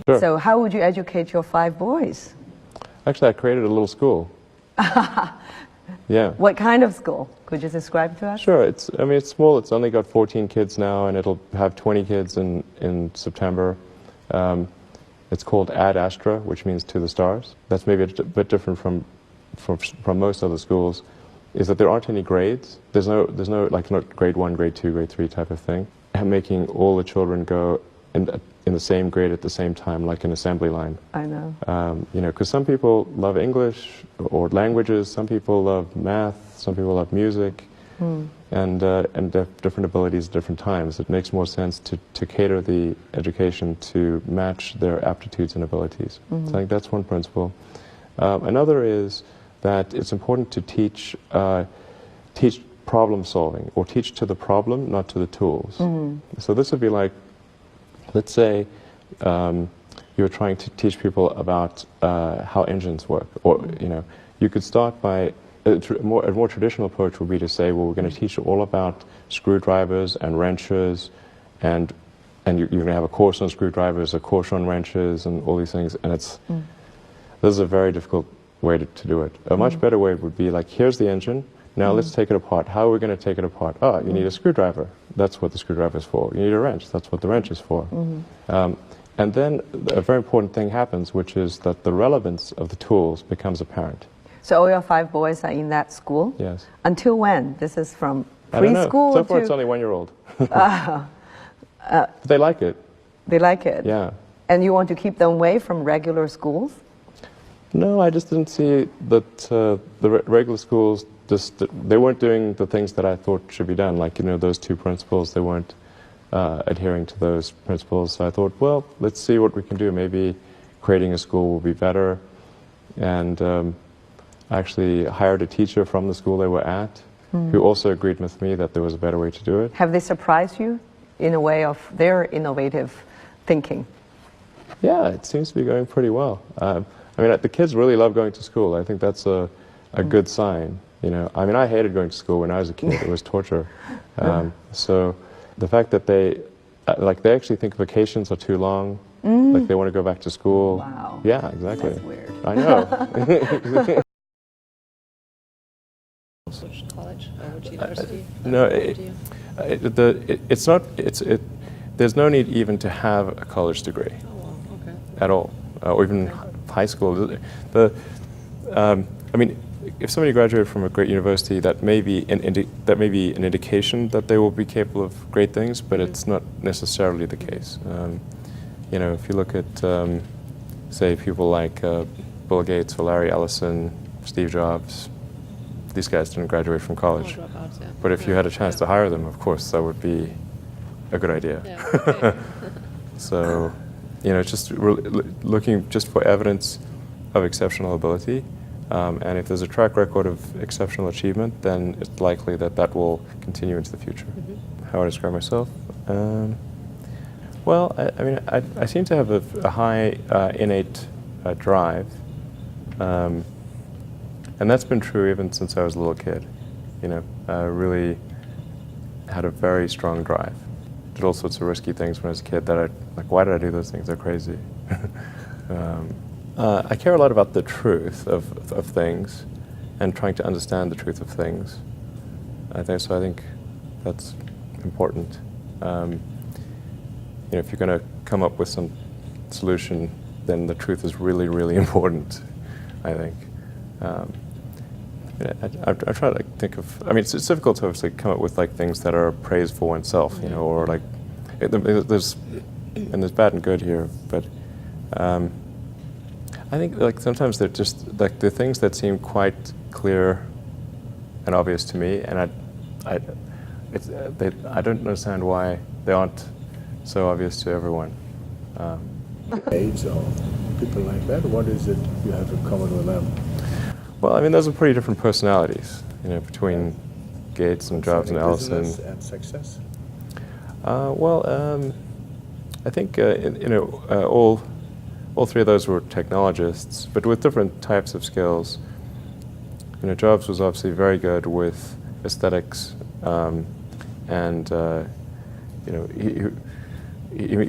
Sure. So how would you educate your 5 boys? Actually, I created a little school. Yeah. What kind of school? Could you describe to us? Sure. I mean, it's small. It's only got 14 kids now, and it'll have 20 kids in September. It's called Ad Astra, which means to the stars. That's maybe a bit different from most other schools, is that there aren't any grades. There's no like not grade 1, grade 2, grade 3 type of thing. Making all the children go in the same grade at the same time, like an assembly line. I know. You know, because some people love English or languages, some people love math, some people love music, and they have different abilities at different times. It makes more sense to cater the education to match their aptitudes and abilities. So I think that's one principle. Another is that it's important to teach problem solving, or teach to the problem, not to the tools. So this would be like, let's say you're trying to teach people about how engines work, or you know, you could start by a more traditional approach would be to say, well, we're going to teach you all about screwdrivers and wrenches, and you're going to have a course on screwdrivers, a course on wrenches, and all these things. And this is a very difficult way to do it. A much better way would be like, here's the engine. Now let's take it apart. How are we going to take it apart? Oh, you need a screwdriver. That's what the screwdriver is for. You need a wrench. That's what the wrench is for. And then a very important thing happens, which is that the relevance of the tools becomes apparent. So all your 5 boys are in that school? Yes. Until when? This is from I don't know. preschool So far to... it's only 1-year-old. But they like it. They like it? Yeah. And you want to keep them away from regular schools? No, I just didn't see that the regular schools, they weren't doing the things that I thought should be done. Like, you know, those 2 principles, they weren't adhering to those principles. So I thought, well, let's see what we can do. Maybe creating a school will be better. And I actually hired a teacher from the school they were at, who also agreed with me that there was a better way to do it. Have they surprised you in a way of their innovative thinking? Yeah, it seems to be going pretty well. I mean, the kids really love going to school. I think that's a good sign. You know, I mean, I hated going to school when I was a kid. It was torture. So the fact that they actually think vacations are too long, like they want to go back to school. Wow. Yeah, exactly. That's weird. I know. Which college or which university? No, there's no need even to have a college degree. Oh, wow. Okay. At all, or even high school. I mean, if somebody graduated from a great university, that may be an indication that they will be capable of great things, but it's not necessarily the case. You know, if you look at, say, people like Bill Gates or Larry Ellison, Steve Jobs, these guys didn't graduate from college. Dropouts, yeah. But if you had a chance to hire them, of course, that would be a good idea. Yeah, okay. So, you know, just looking just for evidence of exceptional ability, and if there's a track record of exceptional achievement, then it's likely that that will continue into the future. How I describe myself? Well, I mean, I seem to have a high innate drive, and that's been true even since I was a little kid. You know, I really had a very strong drive. Did all sorts of risky things when I was a kid that like, why did I do those things? They're crazy. I care a lot about the truth of things and trying to understand the truth of things. I think that's important. You know, if you're going to come up with some solution, then the truth is really, really important, I think. I try to think of, I mean, it's difficult to obviously come up with like things that are praise for oneself, you know, or like, there's bad and good here, but I think like sometimes they're just like the things that seem quite clear and obvious to me, and I don't understand why they aren't so obvious to everyone. AIDS or people like that, what is it you have in common with them? Well, I mean, those are pretty different personalities, you know, between Gates and Jobs and Ellison. Business and success? I think you know, all 3 of those were technologists, but with different types of skills. You know, Jobs was obviously very good with aesthetics, and you know, he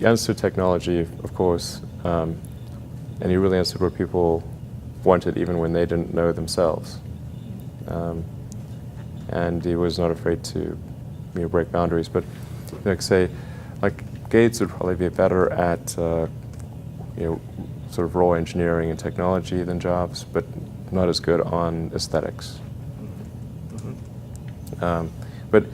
understood technology, of course, and he really understood what people wanted even when they didn't know themselves. And he was not afraid to break boundaries. But like say, like Gates would probably be better at sort of raw engineering and technology than Jobs, but not as good on aesthetics. But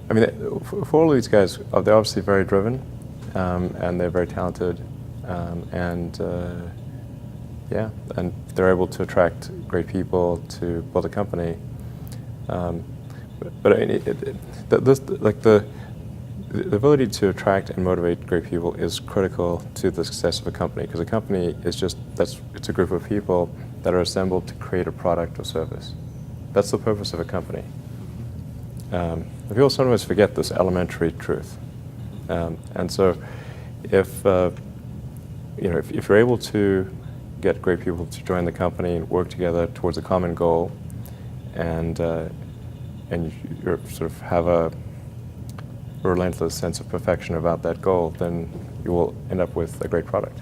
I mean, for all of these guys, they're obviously very driven, and they're very talented, and they're able to attract great people to build a company. But I mean, the ability to attract and motivate great people is critical to the success of a company, because a company is it's a group of people that are assembled to create a product or service. That's the purpose of a company. People sometimes forget this elementary truth, and so if you're able to get great people to join the company and work together towards a common goal, and you sort of have a relentless sense of perfection about that goal, then you will end up with a great product.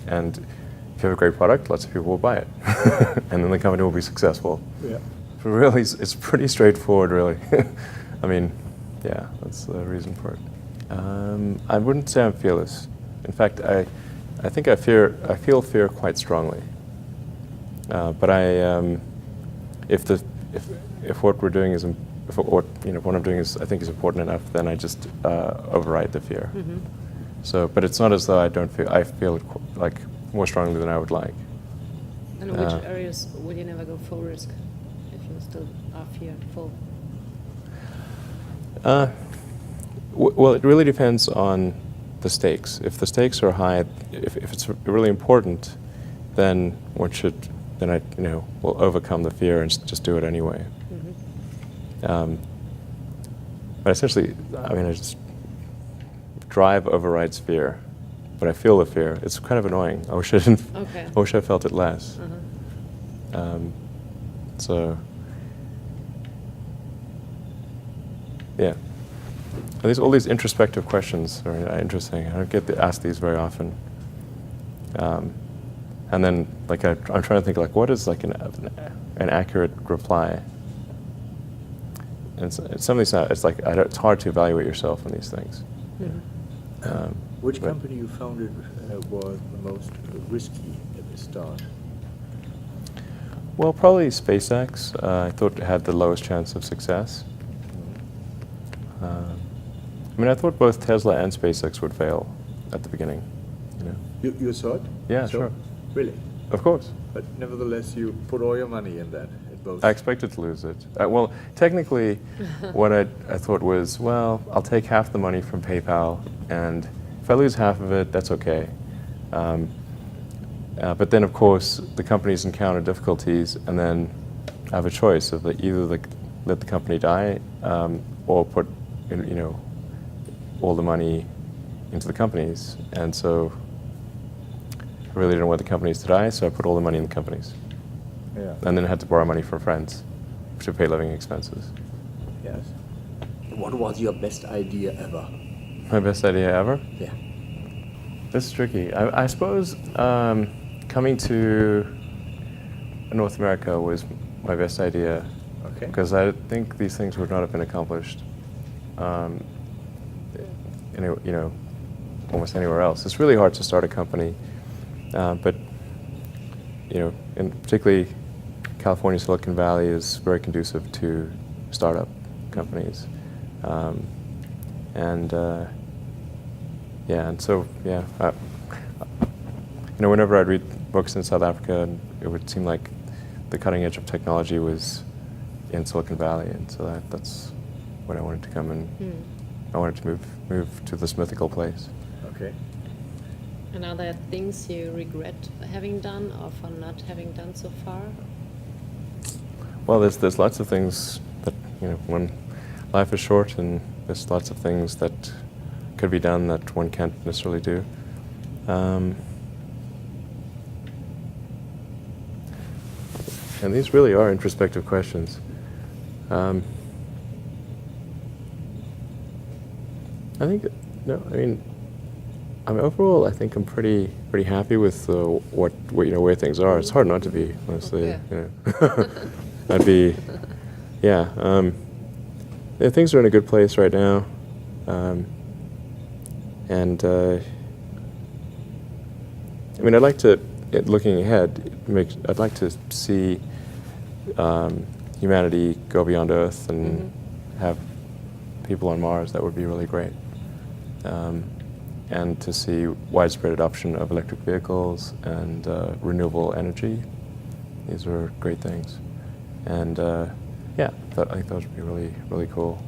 And if you have a great product, lots of people will buy it, and then the company will be successful. Yeah. But really, it's pretty straightforward, really. I mean, yeah, that's the reason for it. I wouldn't say I'm fearless. In fact, I think I feel fear quite strongly. But if what we're doing is what I'm doing I think is important enough, then I just override the fear. Mm-hmm. So, but it's not as though I feel it like more strongly than I would like. And in which areas would you never go full risk if you still are fearful? Well, it really depends on the stakes. If the stakes are high, if it's really important, then I will overcome the fear and just do it anyway. Mm-hmm. But essentially, I mean, I just drive overrides fear, but I feel the fear. It's kind of annoying. I wish I didn't. Okay. I wish I felt it less. Uh-huh. So, yeah. All these introspective questions are interesting. I don't get asked these very often. And then, like, I'm trying to think, like, what is like an accurate reply? And some of these, it's hard to evaluate yourself in these things. Mm-hmm. Which company you founded was the most risky at the start? Well, probably SpaceX. I thought it had the lowest chance of success. I mean, I thought both Tesla and SpaceX would fail at the beginning. You thought? Yeah, so? sure. Really? Of course. But nevertheless, you put all your money in that, in both. I expected to lose it. Well, technically, what I thought was, well, I'll take half the money from PayPal, and if I lose half of it, that's okay. But then, of course, the companies encounter difficulties, and then I have a choice of either let the company die, or put, all the money into the companies. And so I really didn't want the companies to die, so I put all the money in the companies. Yeah. And then I had to borrow money from friends to pay living expenses. Yes. What was your best idea ever? My best idea ever? Yeah. This is tricky. I suppose coming to North America was my best idea. Okay. Because I think these things would not have been accomplished, almost anywhere else. It's really hard to start a company, but in particularly California, Silicon Valley is very conducive to startup companies, and so whenever I'd read books in South Africa, it would seem like the cutting edge of technology was in Silicon Valley, and so that's when I wanted to come and I wanted to move to this mythical place. Okay. And are there things you regret having done or for not having done so far? Well, there's lots of things that when life is short, and there's lots of things that could be done that one can't necessarily do. And these really are introspective questions. I think, I mean, overall, I think I'm pretty happy with what where things are. It's hard not to be, honestly. Yeah. You know. I'd be, yeah. Yeah, things are in a good place right now, and I mean, I'd like to, looking ahead, I'd like to see humanity go beyond Earth and have people on Mars. That would be really great. And to see widespread adoption of electric vehicles and renewable energy. These are great things. And yeah, I think those would be really, really cool.